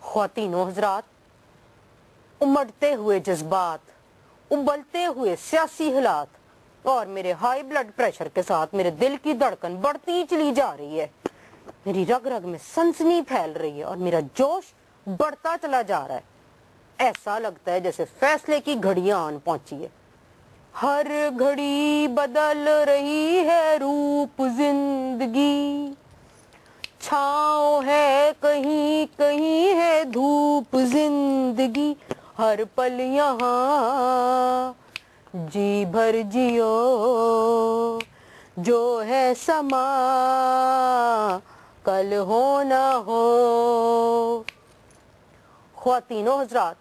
خواتینوں حضرات، امڑتے ہوئے جذبات، ابلتے ہوئے سیاسی حالات اور میرے ہائی بلڈ پریشر کے ساتھ میرے دل کی دھڑکن بڑھتی چلی جا رہی ہے، میری رگ رگ میں سنسنی پھیل رہی ہے اور میرا جوش بڑھتا چلا جا رہا ہے۔ ایسا لگتا ہے جیسے فیصلے کی گھڑیاں آن پہنچی ہے۔ ہر گھڑی بدل رہی ہے روپ زندگی، چھاؤں ہے کہیں کہیں ہے دھوپ زندگی، ہر پل یہاں جی بھر جیو، جو ہے سما کل ہو نہ ہو۔ خواتین و حضرات،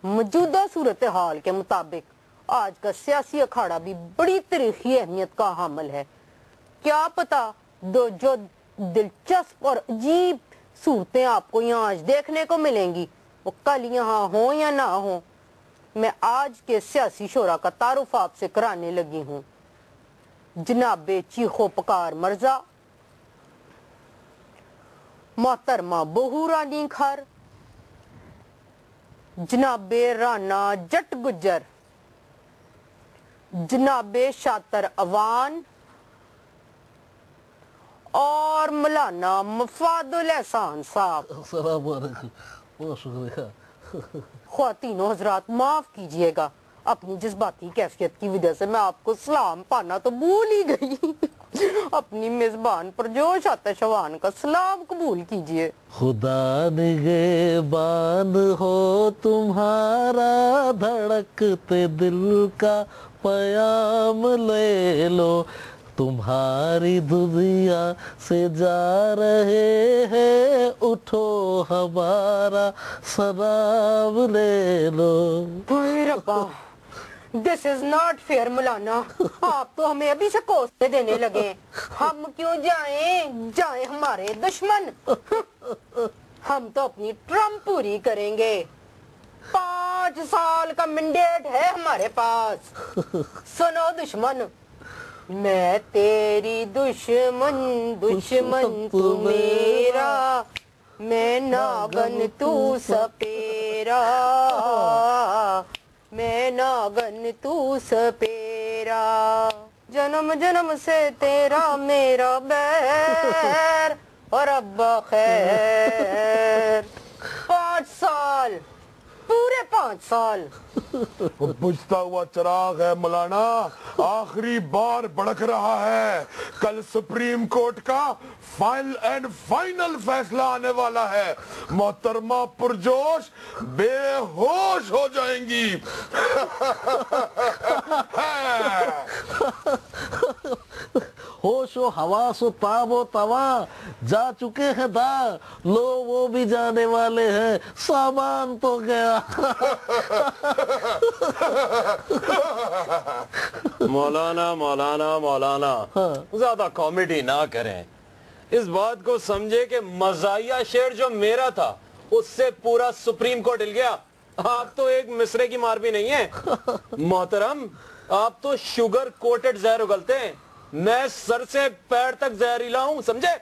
موجودہ صورتحال کے مطابق آج کا سیاسی اکھاڑا بھی بڑی تاریخی اہمیت کا حامل ہے۔ کیا پتا جو دلچسپ اور عجیب صورتیں آپ کو یہاں آج دیکھنے کو ملیں گی وہ کل یہاں ہوں یا نہ ہوں۔ میں آج کے سیاسی شورا کا تعارف آپ سے کرانے لگی ہوں۔ جناب چیخو پکار مرزا، محترمہ بہو رانی کھر، جناب رانا جٹ گجر، جناب شاطر اوان اور مولانا مفاد الاحسان صاحب۔ السلام علیکم، بہت شکریہ۔ خواتین و حضرات، معاف کیجئے گا، اپنی جذباتی کیفیت کی وجہ سے میں آپ کو سلام پانا تو بھول ہی گئی۔ اپنی میزبان پر جوش آتشوان کا سلام قبول کیجئے۔ خدا نگہبان ہو تمہارا، دھڑکتے دل کا پیام لے لو، تمہاری دنیا سے جا رہے ہیں، اٹھو ہمارا سلام لے لو۔ اوہ ربا، this is not fair مولانا، آپ تو ہمیں ابھی سے کوسے دینے لگے۔ ہم کیوں جائیں ہمارے دشمن، ہم تو اپنی ٹرم پوری کریں گے۔ 5 سال کا منڈیٹ ہے ہمارے پاس۔ سنو دشمن، میں تیری دشمن، دشمن تو میرا، میں ناگن تو سپیرا، میں ناگن تو سپیرا، جنم جنم سے تیرا میرا بیر اور ابا خیر۔ 5 سال، پورے 5 سال۔ وہ بجھتا ہوا چراغ ہے مولانا، آخری بار بڑک رہا ہے۔ کل سپریم کورٹ کا فائنل فیصلہ آنے والا ہے۔ محترمہ پرجوش بے ہوش ہو جائیں گی۔ ہوش و حواس و تاب و تواں جا چکے ہیں داں، لو وہ بھی جانے والے ہیں، سامان تو گیا۔ مولانا زیادہ کامیڈی نہ کریں، اس بات کو سمجھے کہ مزاحیہ شعر جو میرا تھا اس سے پورا سپریم کورٹ ہل گیا۔ آپ تو ایک مصرے کی مار بھی نہیں ہیں۔ محترم، آپ تو شوگر کوٹڈ زہر اگلتے ہیں، میں سر سے پیر تک زہریلا ہوں، سمجھے؟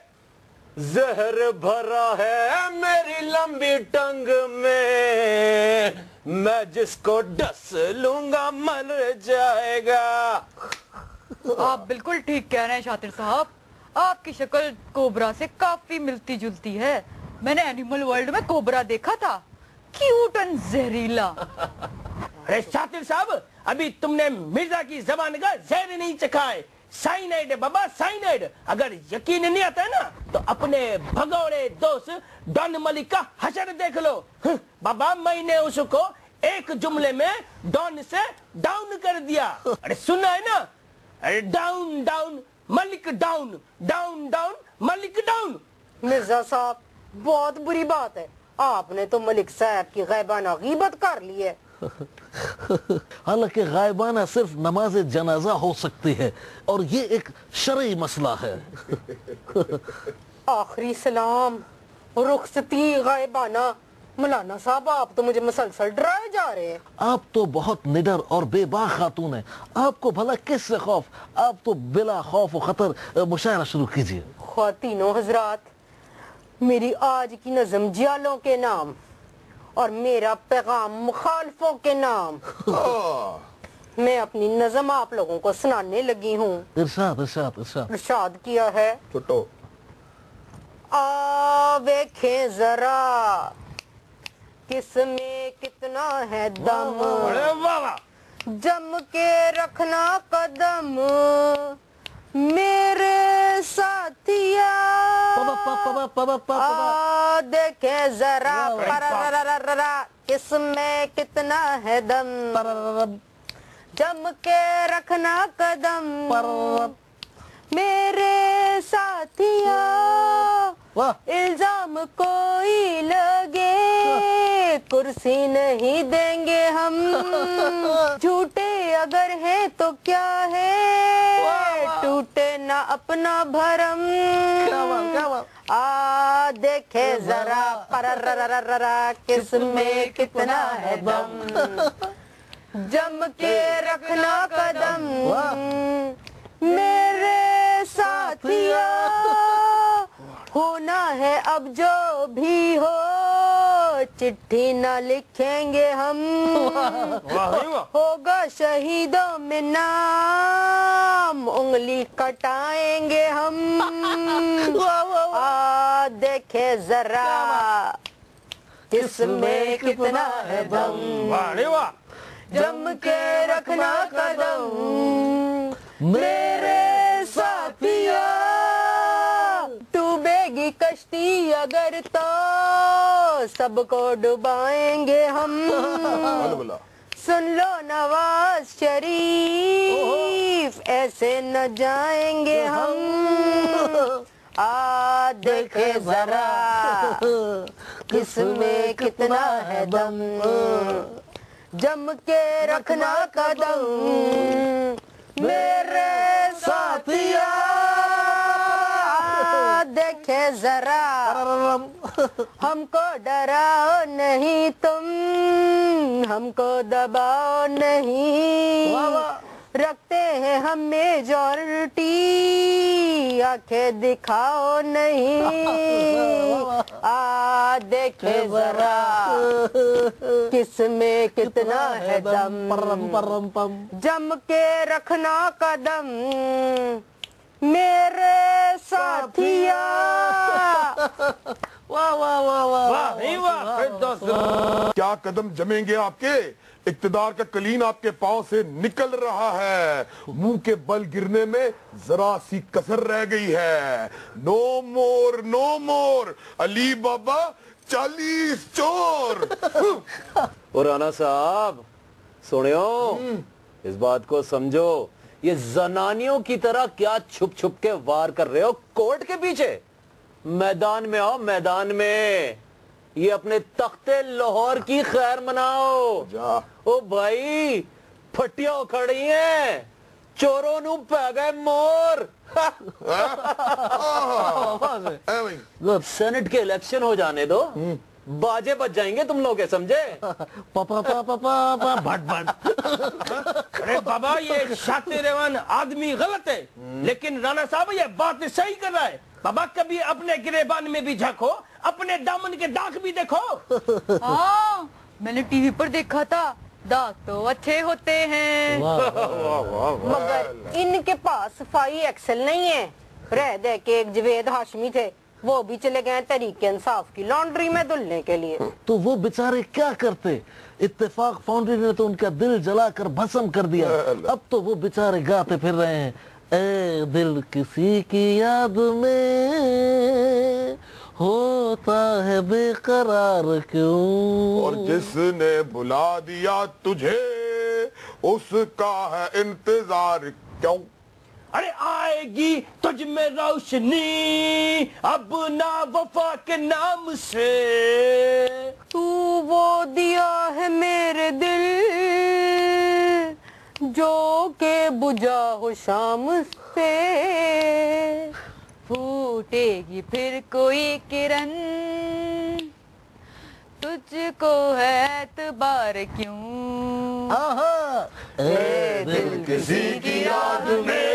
زہر بھرا ہے میری لمبی ٹنگ میں، میں جس کو ڈس لوں گا مر جائے گا۔ آپ بالکل ٹھیک کہہ رہے ہیں شاطر صاحب، آپ کی شکل کوبرا سے کافی ملتی جلتی ہے۔ میں نے اینیمل ورلڈ میں کوبرا دیکھا تھا، کیوٹ اینڈ زہریلا۔ ارے شاطر صاحب، ابھی تم نے مرزا کی زبان کا زہر نہیں چکھا ہے۔ سائنائڈ ہے بابا، سائنائڈ۔ اگر یقین نہیں آتا ہے نا تو اپنے بھگوڑے دوست ڈان ملک کا حشر دیکھ لو۔ بابا میں نے اس کو ایک جملے میں ڈان سے ڈاؤن کر دیا۔ ارے سنا ہے نا، ارے ڈاؤن ڈاؤن ملک ڈاؤن، ڈاؤن ڈاؤن ملک ڈاؤن۔ مرزا صاحب، بہت بری بات ہے، آپ نے تو ملک صاحب کی غیبانہ غیبت کر لی ہے۔ حالانکہ غائبانہ صرف نماز جنازہ ہو سکتی ہے اور یہ ایک شرعی مسئلہ ہے۔ آخری سلام، رخصتی غائبانہ، मौलाना साहब आप तो मुझे मुसलसल डराए जा रहे हैं। आप तो बहुत निडर और बेबाक खातून है, आपको भला किससे खौफ? आप तो बिला खौफ और खतर मुशायरा शुरू कीजिए। ख्वातीनों हजरात, मेरी आज की नज़म जियालों के नाम और मेरा पैगाम मुखालफों के नाम। मैं अपनी नज़म आप लोगों को सुनाने लगी हूँ। इरशाद इरशाद इरशाद। इरशाद किया है, छोटो देखें जरा किसमें कितना है दम, अरे वाह वाह, जम के रखना कदम मेरे साथिया। देखे जरा पररररररा, किसमें कितना है दम, जम के रखना कदम मेरे साथिया। इल्जाम कोई लगे कुर्सी नहीं देंगे हम, झूठे अगर हैं तो क्या है, टूटे ना अपना भरम। देखे जरा पररररररा, किसमें कितना है दम, जम के रखना कदम मेरे साथिया। होना है अब जो भी हो, चिट्ठी न लिखेंगे हम, होगा शहीदों में नाम, उंगली कटाएंगे हम। देखे जरा किसमें कितना है दम, जम के रखना कदम मेरे साथिया। डूबेगी कश्ती अगर तो सबको डुबाएंगे हम, सुन लो नवाज शरीफ ऐसे न जाएंगे हम। देखे जरा किसमें कितना है दम, जम के रखना कदम मेरे साथिया। देखे जरा हमको डराओ नहीं तुम, हमको दबाओ नहीं, रखते हैं हम मेजॉरिटी, आंखें दिखाओ नहीं। देखे जरा किसमें कितना है दम, जम के रखना कदम मेरे साथिया। वाह वाह वाह वाह नहीं वाह, फिर दोस्त क्या कदम जमेंगे आपके, इक्तदार का कलीन आपके पांव से निकल रहा है, मुंह के बल गिरने में जरा सी कसर रह गई है। नो मोर नो मोर अली बाबा 40 चोर। और राना साहब सुनियो, इस बात को समझो, ये जनानियों की तरह क्या छुप छुप के वार कर रहे हो कोर्ट के पीछे? मैदान में आओ, मैदान में। ये अपने तख्ते लाहौर की खैर मनाओ। जा। ओ भाई, फटियां उखड़ी हैं, चोरों नु पै गए मोर। सेनेट के इलेक्शन हो जाने दो, बाजे बज जाएंगे तुम लोग के, समझे? पापा पापा पापा भट भट। अरे बाबा, ये शातिर रहमान आदमी गलत है, लेकिन राणा साहब ये बात सही कर रहा है। बाबा कभी अपने गिरेबान में भी झांको, अपने दामन के दाग भी देखो। हाँ, मैंने टीवी पर देखा था, दाग तो अच्छे होते हैं। मगर इनके पास सफाई एक्सेल नहीं है। रह दे के एक जवेद हाशमी थे, वो भी चले गए तरीके इंसाफ की लॉन्ड्री में धुलने के लिए। तो वो बेचारे क्या करते? इत्तेफाक फाउंड्री ने तो उनका दिल जलाकर भस्म कर दिया। अब तो वो बेचारे गाते फिर रहे हैं, ए दिल किसी की याद में होता है बेकरार क्यों। और जिसने बुला दिया तुझे उसका है इंतजार क्यों। अरे आएगी तुझ में रोशनी अब ना वफा के नाम से। तू वो दिया है मेरे दिल जो के बुझा हो शाम से। फूटेगी फिर कोई किरण तुझको है एतबार क्यों। आहा, ए दिल किसी की याद में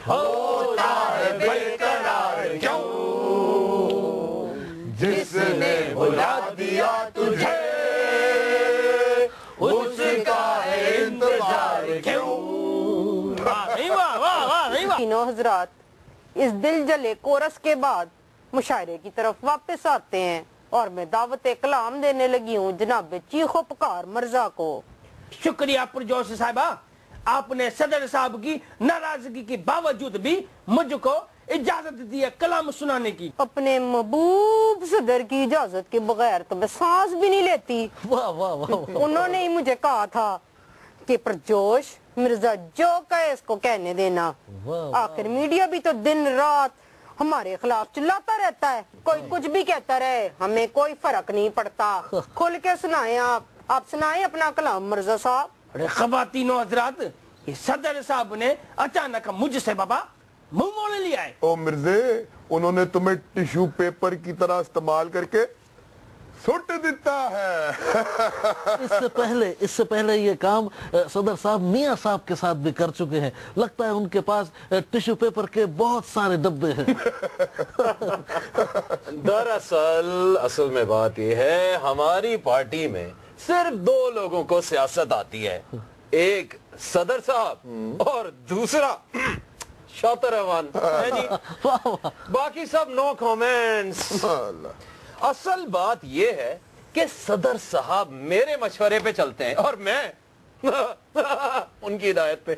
होता है बेकरार क्यों, जिसने भुला दिया तुझे उसका है इंतजार क्यों। तीनों हजरात इस दिल जले कोरस के बाद मुशायरे की तरफ वापस आते हैं और मैं दावत कलाम देने लगी हूँ जनाब चीखो पुकार मर्जा को। शुक्रिया पुरजोश साहिबा, आपने सदर साहब की नाराजगी के बावजूद भी मुझको इजाजत दी है कलाम सुनाने की। अपने महबूब सदर की इजाजत के बगैर तो मैं सांस भी नहीं लेती। वाह वाह वाह। उन्होंने ही मुझे कहा था कि पुरजोश मिर्जा जो कहे इसको कहने देना। आखिर मीडिया भी तो दिन रात हमारे खिलाफ चिल्लाता रहता है, कोई कुछ भी कहता रहे, हमें कोई फर्क नहीं पड़ता। खुल के सुनाए आप सुनाए अपना कलाम मिर्जा साहब। अरे खवातीनो हजरात, ये सदर साहब ने अचानक मुझसे बाबा मुंह मोड़ लिया है। ओ मिर्जे, उन्होंने तुम्हें टिश्यू पेपर की तरह इस्तेमाल करके सुट देता है। इससे पहले ये काम सदर साहब मियां साहब के साथ भी कर चुके हैं। लगता है उनके पास टिश्यू पेपर के बहुत सारे डब्बे हैं। दरअसल असल में बात यह है, हमारी पार्टी में सिर्फ दो लोगों को सियासत आती है, एक सदर साहब और दूसरा शातिर रहमान है जी। बाकी सब नो कमेंट्स। असल बात यह है कि सदर साहब मेरे मशवरे पे चलते हैं और मैं उनकी हिदायत पे।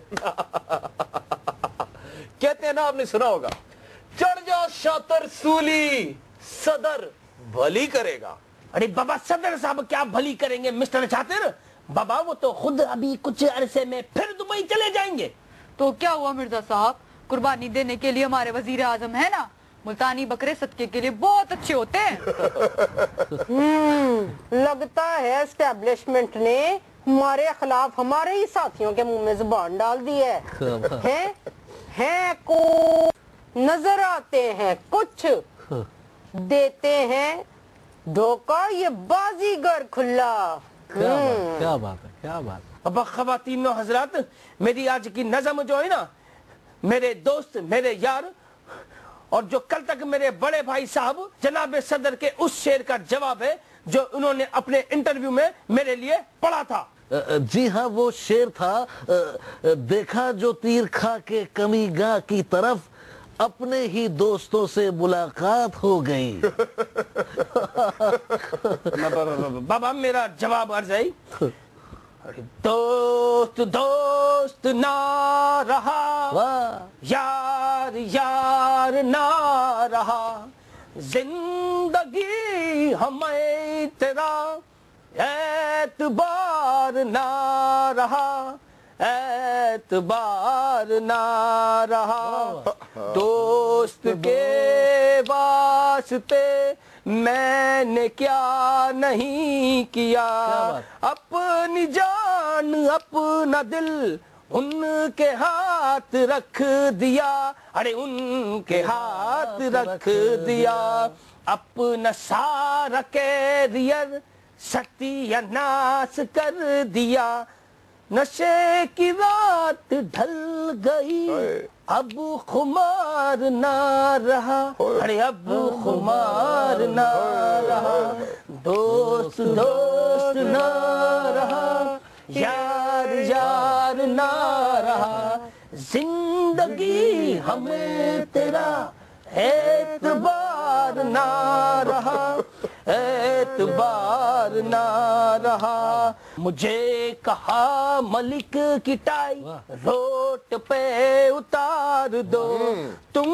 कहते हैं ना, आपने सुना होगा, चढ़ जा शातिर सूली, सदर भली करेगा। अरे बाबा सदर साहब क्या भली करेंगे मिस्टर शातिर बाबा, वो तो खुद अभी कुछ अरसे में फिर दुबई चले जाएंगे। तो क्या हुआ मिर्जा साहब, कुर्बानी देने के लिए हमारे वजीर आजम है ना, मुल्तानी बकरे सदके के लिए बहुत अच्छे होते हैं। लगता है एस्टेब्लिशमेंट ने हमारे खिलाफ हमारे ही साथियों के मुंह में जुबान डाल दी है को नजर आते हैं कुछ, देते हैं धोखा ये बाजीगर खुला। क्या बात है, क्या बात है। बाबा खवातीनो हजरात, मेरी आज की नज़म जो है ना, मेरे दोस्त मेरे यार और जो कल तक मेरे बड़े भाई साहब जनाब सदर के उस शेर का जवाब है जो उन्होंने अपने इंटरव्यू में मेरे लिए पढ़ा था। जी हाँ, वो शेर था, देखा जो तीर खा के कमी गाह की तरफ, अपने ही दोस्तों से मुलाकात हो गई। बाबा मेरा जवाब अर्ज है, दोस्त दोस्त ना रहा, यार यार ना रहा, जिंदगी हमें तेरा एतबार ना रहा, एतबार ना रहा, दोस्त के वास्ते मैंने क्या नहीं किया, अपनी जान अपना दिल उनके हाथ रख दिया, अरे उनके हाथ रख दिया, अपना सारा कैरियर सत्यानाश कर दिया, नशे की रात ढल गई, अब खुमार ना रहा, अरे अब खुमार ना रहा, दोस्त दोस्त ना रहा, यार यार ना रहा, जिंदगी हमें तेरा एतबार ना रहा, एतबार ना रहा, मुझे कहा मलिक की टाई रोट पे उतार दो, तुम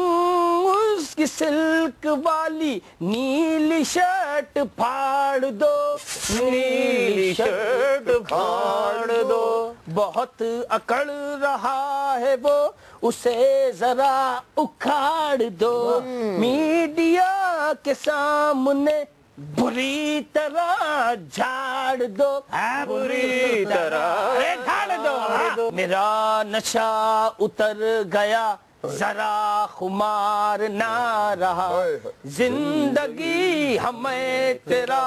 उसकी सिल्क वाली नीली शर्ट फाड़ दो, नीली शर्ट फाड़ दो, बहुत अकड़ रहा है वो, उसे जरा उखाड़ दो, मीडिया के सामने बुरी तरह झाड़ दो, बुरी तरह झाड़ दो। मेरा नशा उतर गया जरा खुमार ना रहा, जिंदगी हमें तेरा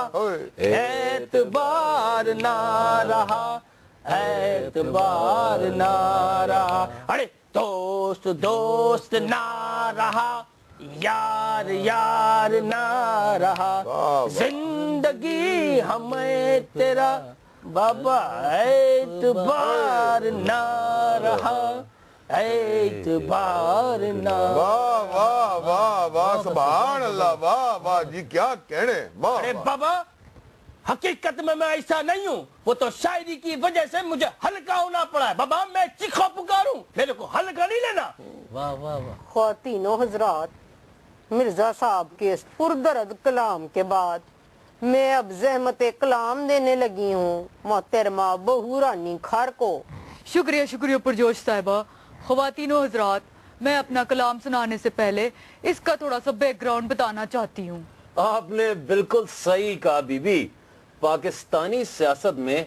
एतबार ना रहा, एतबार ना रहा। अरे दोस्त दोस्त ना रहा, यार यार ना रहा, जिंदगी हमें तेरा बाबा एतबार ना रहा, एतबार ना। वाह वाह वाह वाह, सुभान अल्लाह, वाह वाह जी, क्या कहने, वाह। अरे बाबा, हकीकत में मैं ऐसा नहीं हूँ, वो तो शायरी की वजह से मुझे हल्का होना पड़ा है। बाबा मैं चीखा पुकारूं, मेरे को हल्का नहीं लेना। वाह वाह वाह। ख्वातीनो हजरात, मिर्जा साहब के इस पुरदर्द कलाम के बाद मैं अब जहमत कलाम देने लगी हूँ मोहतरमा बहू रानी खार को। शुक्रिया शुक्रिया पुरजोश साहिबा। ख्वातीनो हजरात, मैं अपना कलाम सुनाने से पहले इसका थोड़ा सा बैकग्राउंड बताना चाहती हूँ। आपने बिल्कुल सही कहा बीबी, पाकिस्तानी सियासत में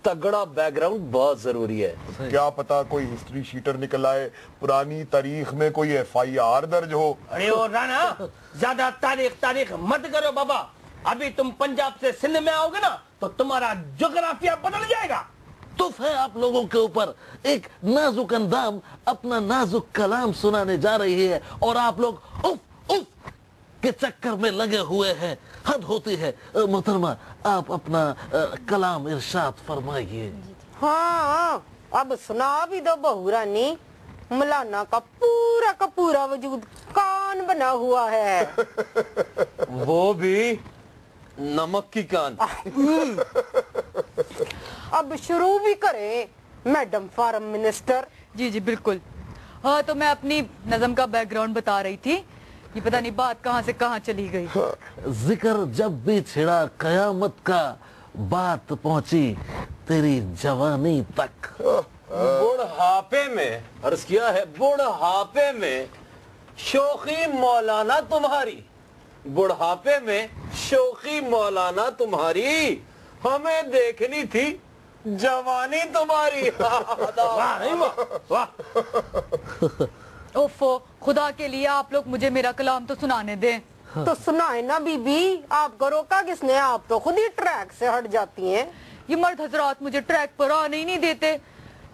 तगड़ा बैकग्राउंड बहुत जरूरी है। क्या पता कोई हिस्ट्री शीटर निकल आए, पुरानी तारीख में कोई FIR दर्ज हो। अरे ओ राना, ज्यादा तारीख मत करो बाबा। अभी तुम पंजाब से सिंध में आओगे ना, तो तुम्हारा जोग्राफिया बदल जाएगा। तुफ है आप लोगों के ऊपर, एक नाजुक अंदाम अपना नाजुक कलाम सुनाने जा रही है और आप लोग उफ उफ के चक्कर में लगे हुए हैं। हद होती है। मोहतरमा, आप अपना कलाम इरशाद फरमाइए। हाँ, अब सुना भी दो बहू रानी। मौलाना का पूरा वजूद कान बना हुआ है। वो भी नमक की कान। अब शुरू भी करें मैडम फार्म मिनिस्टर। जी जी बिल्कुल। हाँ, तो मैं अपनी नज़म का बैकग्राउंड बता रही थी। ये पता नहीं बात कहाँ से कहाँ चली गई। जिक्र जब भी छिड़ा कयामत का, बात पहुंची तेरी जवानी तक। बुढ़ापे में, अर्ज किया है बुढ़ापे में शोखी मौलाना तुम्हारी, बुढ़ापे में शोखी मौलाना तुम्हारी, हमें देखनी थी जवानी तुम्हारी। वाह नहीं वाह वाह। ओफो, खुदा के लिए आप लोग मुझे मेरा कलाम तो सुनाने दें। तो सुनाए ना बीबी, आपको रोका किसने? आप तो खुद ही ट्रैक से हट जाती हैं। ये मर्द हजरात मुझे ट्रैक पर आने ही नहीं देते।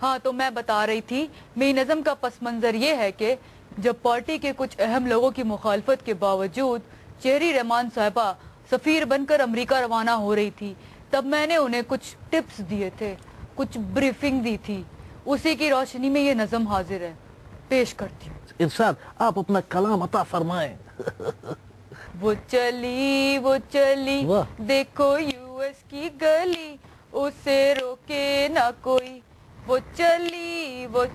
हाँ, तो मैं बता रही थी, मेरी नज़म का पस मंजर ये है कि जब पार्टी के कुछ अहम लोगों की मुखालफत के बावजूद चेरी रहमान साहिबा सफीर बनकर अमेरिका रवाना हो रही थी, तब मैंने उन्हें कुछ टिप्स दिए थे, कुछ ब्रीफिंग दी थी। उसी की रोशनी में ये नज़म हाजिर है, पेश करती हूँ। इरशाद, आप अपना कलाम अता फरमाएं। वो चली वाह। देखो US की गली, उसे रोके ना कोई। वो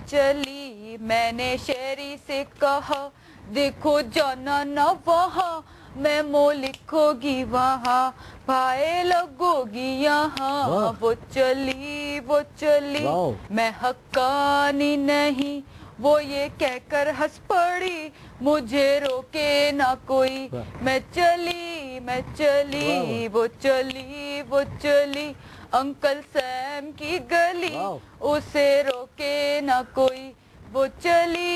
चली मैंने शेरी से कहा, देखो जाना ना वहाँ, मैं मो लिखोगी वहाँ, भाई लगोगी यहाँ। वाह। वो चली वाह। मैं हक्कानी नहीं, वो ये कहकर हंस पड़ी, मुझे रोके ना कोई। मैं चली वाह। वो चली अंकल सैम की गली, वाह। उसे रोके ना कोई। वो चली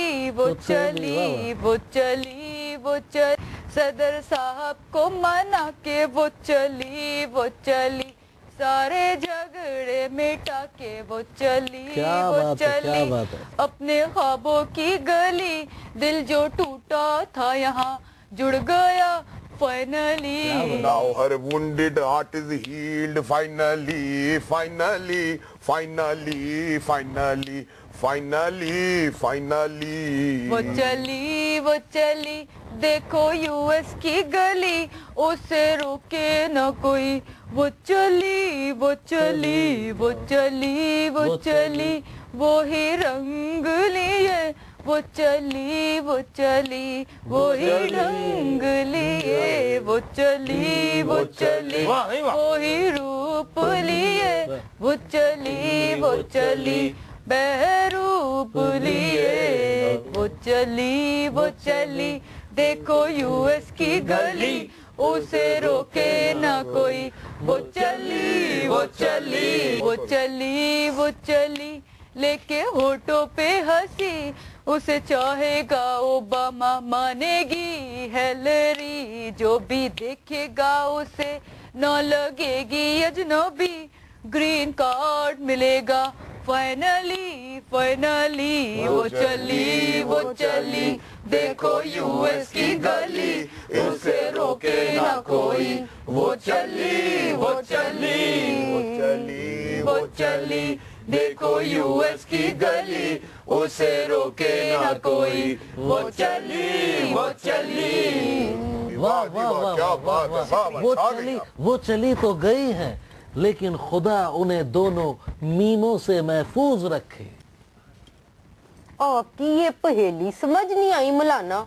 सदर साहब को मना के, वो चली सारे झगड़े मिटा के। वो चली क्या बात है। अपने ख्वाबों की गली, दिल जो टूटा था यहाँ जुड़ गया finally. Now her wounded heart is healed finally, finally, finally, finally, finally, finally. वो चली देखो US की गली, उसे रोके न कोई। वो चली वो ही रंग लिए, वो चली वो ही रंग लिए। वो चली वाह नहीं वाह। वो ही रूप लिए, वो चली बहरूप लिए। वो चली देखो US की गली, उसे रोके ना कोई। वो चली लेके होठों पे हंसी, उसे चाहेगा ओबामा, मानेगी हिलरी, जो भी देखेगा उसे न लगेगी अजनबी, ग्रीन कार्ड मिलेगा फाइनली फाइनली। वो चली देखो यूएस की गली, उसे रोके ना कोई। वो चली देखो यूएस की गली, उसे रोके ना कोई। वो चली वाह वाह वाह, क्या बात है, वाह, वो चली तो गई है, लेकिन खुदा उन्हें दोनों मीमों से महफूज रखे। आपकी ये पहेली समझ नहीं आई मौलाना,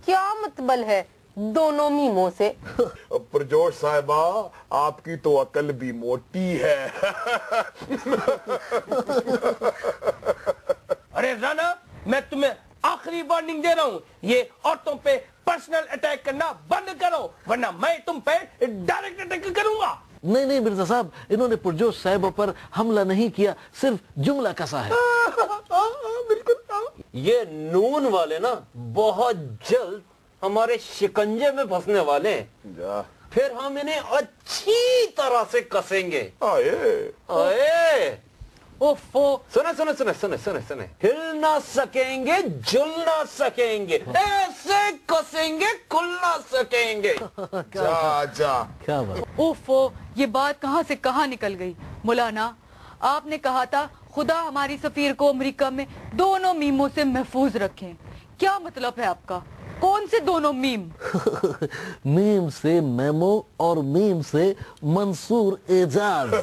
क्या मतलब है दोनों मीमों से? प्रजोश साहिबा, आपकी तो अकल भी मोटी है। अरे राना, मैं तुम्हें आखिरी वार्निंग दे रहा हूँ, ये औरतों पे पर्सनल अटैक करना बंद करो, वरना मैं तुम पे डायरेक्ट अटैक करूंगा। नहीं मिर्जा साहब, इन्होंने पुरजोश साहिबों पर हमला नहीं किया, सिर्फ जुमला कसा है। ये नून वाले ना बहुत जल्द हमारे शिकंजे में फंसने वाले हैं। जा। फिर हम इन्हें अच्छी तरह से कसेंगे। आए। ओफो, सुने, हिल ना सकेंगे, जुल ना सकेंगे, ऐसे कसेंगे कुल ना सकेंगे। जा। क्या बात। ओफो, ये बात कहाँ से कहाँ निकल गई। मौलाना, आपने कहा था खुदा हमारी सफीर को अमेरिका में दोनों मीमों से महफूज रखें, क्या मतलब है आपका? कौन से दोनों मीम? मीम से मेमो और मीम से मंसूर एजाज।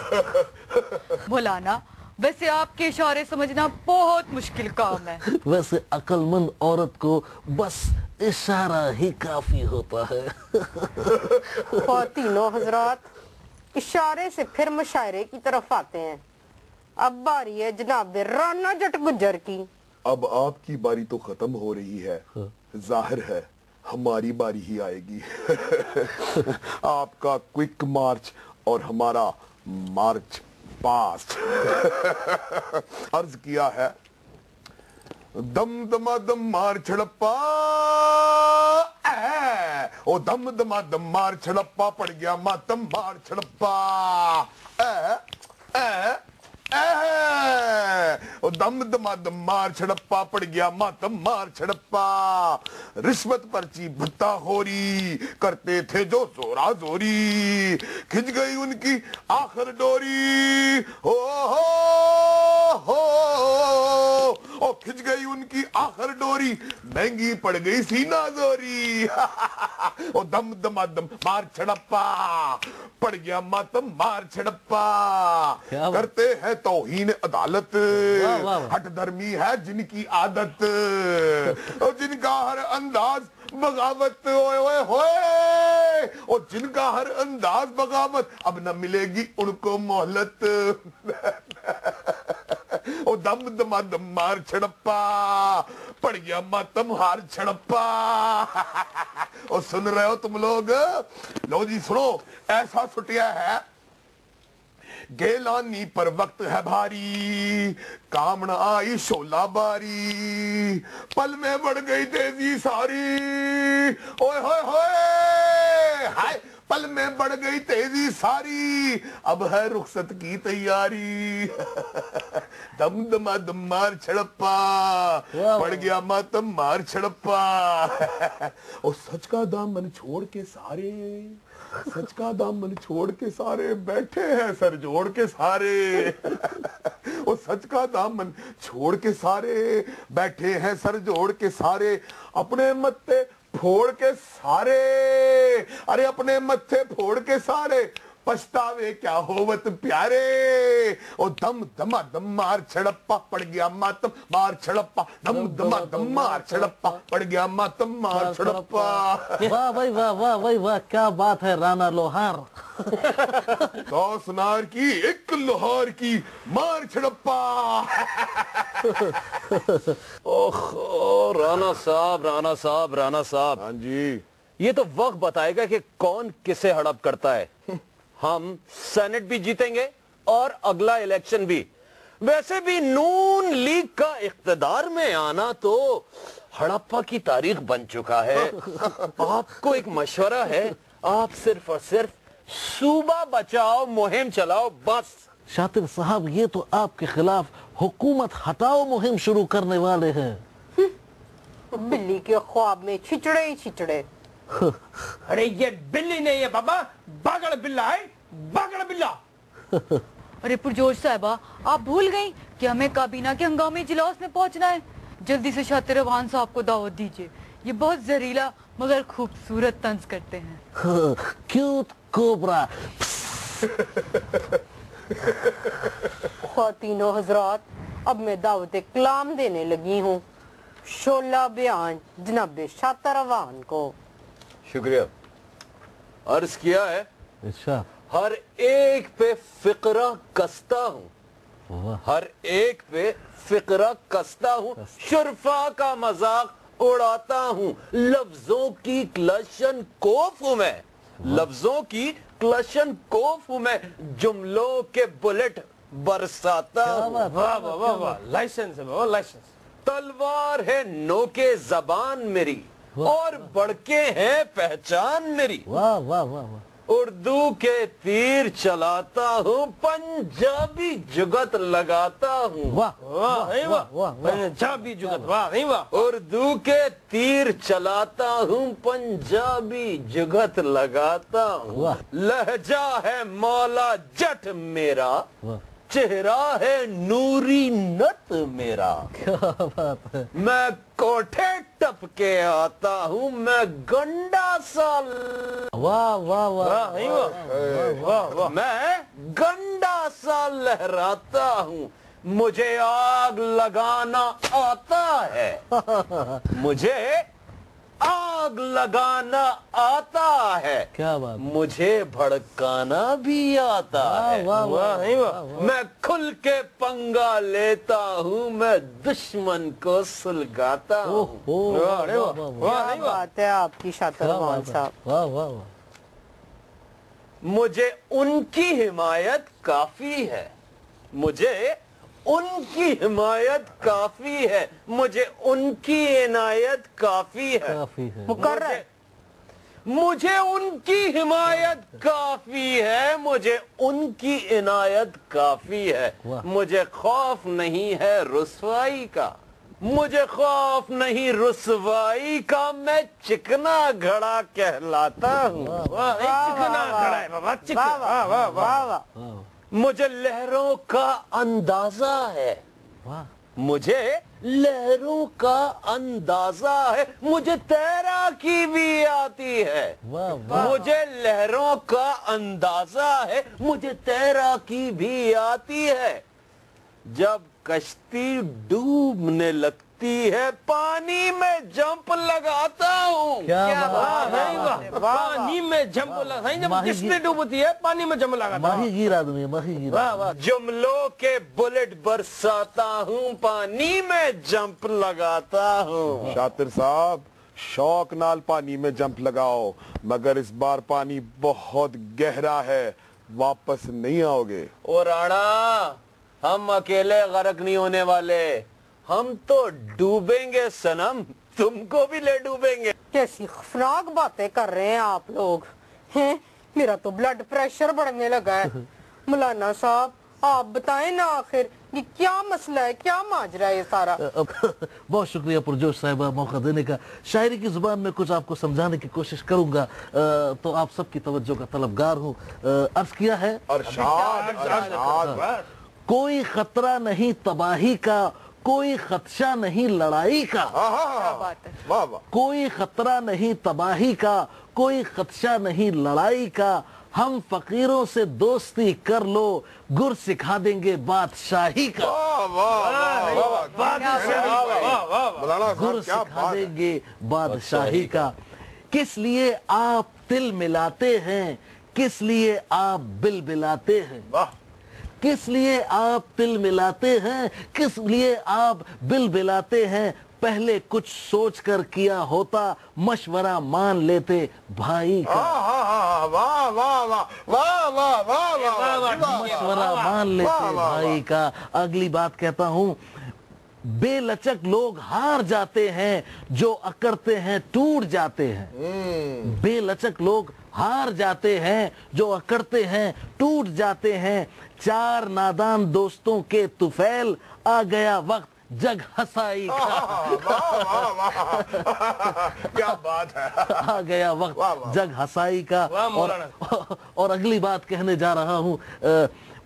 मौलाना, वैसे आपके इशारे समझना बहुत मुश्किल काम है। वैसे अक्लमंद औरत को बस इशारा ही काफी होता है। तीनों हजरात, इशारे से फिर मुशायरे की तरफ आते हैं। अब बारी है जनाब राना जट गुज्जर की। अब आपकी बारी तो खत्म हो रही है, जाहिर है हमारी बारी ही आएगी। आपका क्विक मार्च और हमारा मार्च पास्ट। अर्ज किया है, दम दमा दम मार छड़प्पा, ओ दम दमा दम मार छड़प्पा, पड़ गया मातम मार छड़प्पा, ओ दम दमा दम मार छड़प्पा, पड़ गया मातम मार छड़प्पा। रिश्वत पर्ची भत्ता होरी, करते थे जो जोरा जोरी, खिंच गई उनकी आखिर डोरी, हो ओ खिंच गई उनकी आखिर डोरी, महंगी पड़ गई सीना जोरी। ओ दम दमा दम मार छड़प्पा, पड़ गया मातम मार छड़प्पा। करते हैं तौहीन अदालत, हट धर्मी है जिनकी आदत, और जिनका हर अंदाज बगावत, ओए ओए होए, और जिनका हर अंदाज बगावत, अब न मिलेगी उनको मोहलत। ओ दम दमा दम मार छड़प्पा, पड़ गया मातम हार छड़प्पा। और सुन रहे हो तुम लोग? लो जी सुनो, ऐसा छुटिया है, गेलानी पर वक्त है भारी, काम न आई शोला बारी, पल में बढ़ गई तेजी सारी, ओए होए होए हाय, पल में बढ़ गई तेजी सारी, अब है रुखसत की तैयारी। दम दमा दम मार छड़प्पा, पड़ गया मातम मार छड़प्पा। और सच का दामन छोड़ के सारे, सच का दामन छोड़ के सारे बैठे हैं सर जोड़ के सारे। ओ सच का दामन छोड़ के सारे बैठे हैं सर जोड़ के सारे, अपने मत्थे फोड़ के सारे, अरे अपने मत्थे फोड़ के सारे, पछतावे क्या होवत प्यारे। ओ दम दमा दम मार छड़प्पा, पड़ गया मातम मार छड़प्पा, दम दमा दम मार छड़प्पा, पड़ गया मातम मार छड़प्पा। वाह भाई वाह, वाह भाई वाह, क्या बात है राना लोहार। 10 नार की एक लोहार की मार छड़प्पा। ओह राना साहब। हाँ जी, ये तो वक्त बताएगा कि कौन किसे हड़प करता है। हम सेनेट भी जीतेंगे और अगला इलेक्शन भी। वैसे भी नून लीग का इख्तदार में आना तो हड़प्पा की तारीख बन चुका है। आपको एक मशवरा है, आप सिर्फ और सिर्फ सूबा बचाओ मुहिम चलाओ बस। शातिर साहब, ये तो आपके खिलाफ हुकूमत हटाओ मुहिम शुरू करने वाले हैं। बिल्ली के ख्वाब में छिचड़े ही छिचड़े। अरे ये बिल्ली नहीं है बाबा, बागड़ बिल्ला है, बागड़ बिल्ला। अरे पुरजोश साहिबा, आप भूल गई कि हमें काबीना के हंगामी इजलास में पहुंचना है। जल्दी से शातिर रवान साहब को दावत दीजिए। ये बहुत जहरीला मगर खूबसूरत तंज करते हैं। Cute cobra. ख्वातीनो हजरात, अब मैं दावत कलाम देने लगी हूँ। शोला बयान जनाब शातिर रवान को। शुक्रिया। अर्ज किया है, अच्छा, हर एक पे फिक्रा कसता हूँ, वाह, हर एक पे फिक्रा कसता हूँ, शुरफा का मजाक उड़ाता हूँ, लफ्जों की क्लशन कोफ हूँ मैं, लफ्जों की क्लशन कोफ हूँ मैं, जुमलों के बुलेट बरसाता हूँ। वाह वाह वाह वाह, लाइसेंस है बाबा, लाइसेंस। तलवार है नोके जबान मेरी और बढ़के है पहचान मेरी। वाह वाह वाह वाह। उर्दू के तीर चलाता हूँ, पंजाबी जुगत लगाता हूँ। वाह वाह नहीं वाह, वाह, वाह। पंजाबी जुगत, वाह नहीं वाह। उर्दू के तीर चलाता हूँ, पंजाबी जुगत लगाता हूँ। वाह। लहजा है मौला जट मेरा, वाह, चेहरा है नूरी नत मेरा। क्या बात है। मैं कोठे टपके आता हूँ, मैं गंडा सा, वाह वाह वाह वाह नहीं वाह, वाह वाह। मैं गंडा सा लहराता हूँ, मुझे आग लगाना आता है, मुझे आग लगाना आता है, क्या बात। मुझे भड़काना भी आता है। वाह वाह नहीं वाह। मैं खुल के पंगा लेता हूँ, मैं दुश्मन को सुलगाता हूँ। वाह अरे वाह, वाह नहीं क्या वाह। बात है आपकी शातिर रवान साहब। वाह वाह वाह। मुझे उनकी हिमायत काफी है, मुझे उनकी हिमायत काफी है, मुझे उनकी इनायत काफी है, काफी है। मुकर्रर। मुझे उनकी हिमायत काफी है, मुझे उनकी इनायत काफी है, वाह। मुझे खौफ नहीं है रुसवाई का, मुझे खौफ नहीं रुसवाई का, मैं चिकना घड़ा कहलाता हूँ। वाह नहीं, चिकना खड़ा है बाबा, चिकना। वाह वाह वाह वाह। वाह। मुझे लहरों का अंदाजा है, वाह मुझे लहरों का अंदाजा है, मुझे तैराकी भी आती है, वाह वाह। मुझे लहरों का अंदाजा है, मुझे तैराकी भी आती है। जब कश्ती डूबने लगती है, पानी में जंप लगाता हूँ। क्या वाह बात। नहीं वाह, पानी में जंप लगा, जब माही किस्ती डूबती है पानी में जंप लगा। माही गिर आदमी है, माही गिर। वाह वाह। जुमलों के बुलेट बरसाता हूँ, पानी में जंप लगाता हूँ। शातिर साहब, शौक नाल पानी में जंप लगाओ, मगर इस बार पानी बहुत गहरा है, वापस नहीं आओगे। ओ राणा, हम अकेले गरक नहीं होने वाले, हम तो डूबेंगे सनम, तुमको भी ले डूबेंगे। कैसी खफनाक बातें कर रहे हैं आप लोग हैं। मेरा तो ब्लड प्रेशर बढ़ने लगा है। मौलाना साहब, आप बताएं ना आखिर ये क्या मसला है, क्या माजरा है ये सारा। बहुत शुक्रिया पुरजोश साहिबा मौका देने का। शायरी की जुबान में कुछ आपको समझाने की कोशिश करूंगा, तो आप सबकी तवज्जो का तलबगार हूँ। अर्ज किया है, अरशाद, अरशाद। कोई खतरा नहीं तबाही का, कोई खदशा नहीं लड़ाई का, क्या बात है। वाह वाह। कोई खतरा नहीं तबाही का, कोई खदशा नहीं लड़ाई का, हम फकीरों से दोस्ती कर लो, गुर सिखा देंगे बादशाही का, वाह वाह वाह वाह। मौलाना गुर साहब, क्या सिखा बात है। देंगे बादशाही का। किस लिए आप तिल मिलाते हैं, किस लिए आप बिल बिलाते हैं, वाह। किस लिए आप तिल मिलाते हैं, किस लिए आप बिल बिलाते हैं, पहले कुछ सोच कर किया होता, मशवरा मान लेते भाई का। वाह वाह वाह वाह वाह वाह वाह वाह, मशवरा मान लेते भाई का। अगली बात कहता हूँ, बेलचक लोग हार जाते हैं, जो अकड़ते हैं टूट जाते हैं। बेलचक लोग हार जाते हैं, जो अकड़ते हैं टूट जाते हैं। चार नादान दोस्तों के तुफैल, आ गया वक्त जग हसाई का। वाह वाह क्या बात है। आ गया वक्त जग हसाई का। और अगली बात कहने जा रहा हूँ,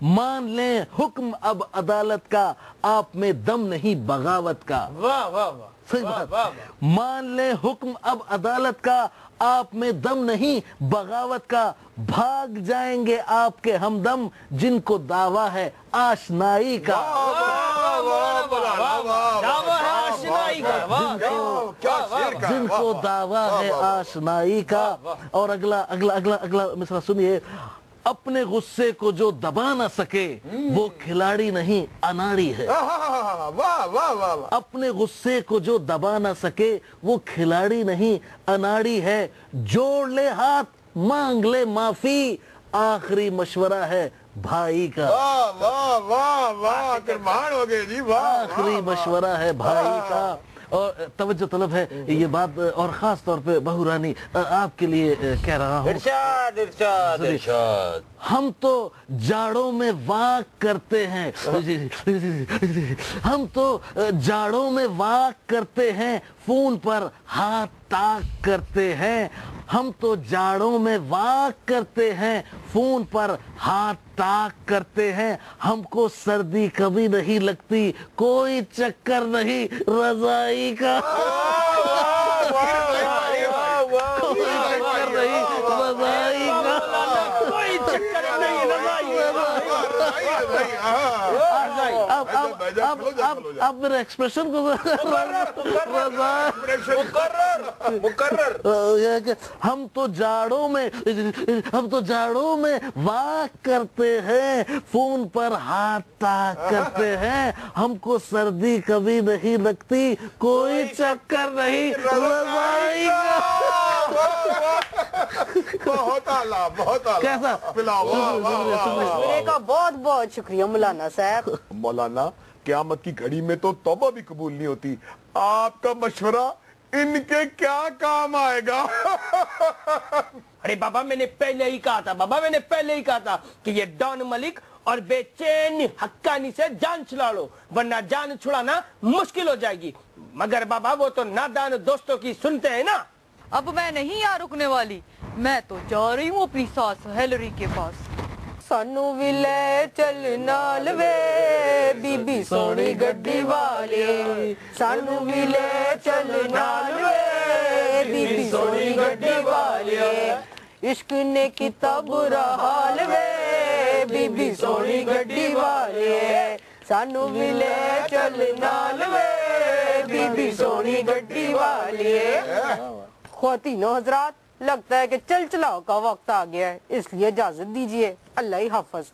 मान लें हुक्म अब अदालत का, आप में दम नहीं बगावत का। वाह वाह वाह, सही बात। मान लें हुक्म अब अदालत का, आप में दम नहीं बगावत का। भाग जाएंगे आपके हमदम, जिनको दावा है आशनाई का। जिनको दावा है आशनाई का। और अगला अगला अगला अगला मिसरा सुनिए, अपने गुस्से को जो दबा ना सके, वो खिलाड़ी नहीं अनाड़ी है। वाह वाह वाह। अपने गुस्से को जो दबा ना सके, वो खिलाड़ी नहीं अनाड़ी है। जोड़ ले हाथ, मांग ले माफी, आखिरी मशवरा है भाई का। वाह वाह वाह वाह, कुर्बान हो गए जी, वाह। आखिरी मशवरा है भाई का। और तवज्जो तलब है ये बात, और खास तौर पे बहू रानी आपके लिए कह रहा हूँ। इरशाद इरशाद इरशाद। हम तो जाड़ों में वाक करते हैं, हम तो जाड़ों में वाक करते हैं, फोन पर हाथ ताक करते हैं। हम तो जाड़ों में वाक करते हैं, फोन पर हाथ ताक करते हैं। हमको सर्दी कभी नहीं लगती, कोई चक्कर नहीं रजाई का। कोई चक्कर नहीं रजाई का। कोई चक्कर नहीं अब मेरे एक्सप्रेशन को हम तो जाड़ों में वाक करते हैं, फोन पर हाथ ताक करते हैं। हमको सर्दी कभी नहीं लगती, कोई चक्कर नहीं रज़ाई का। बहुत आला, बहुत आला। कैसा? मशवरे का बहुत बहुत शुक्रिया मौलाना साहब। मौलाना, क़यामत की घड़ी में तो तौबा भी कबूल नहीं होती, आपका मशवरा इनके क्या काम आएगा। अरे बाबा, मैंने पहले ही कहा था, मैंने पहले ही कहा था कि ये डॉन मलिक और बेचैन हक्कानी से जान छुड़ा लो, वरना जान छुड़ाना मुश्किल हो जाएगी। मगर बाबा, वो तो नादान दोस्तों की सुनते हैं ना। अब मैं नहीं यहाँ रुकने वाली, मैं तो जा रही हूँ अपनी सास हेलरी के पास। सानू भी ले चल नाल वे, बीबी सोनी गड्डी वाले। सानू भी ले चल नाल वे, बीबी सोनी गड्डी वाले। इश्क ने किता बुरा हाल वे, बीबी सोनी गड्डी वाले। सानू भी ले चल नाल वे, बीबी सोनी गड्डी वाले। ख्वातीनो हजरात, लगता है कि चल चलाओ का वक्त आ गया है, इसलिए इजाजत दीजिए। अल्लाह ही हाफिज।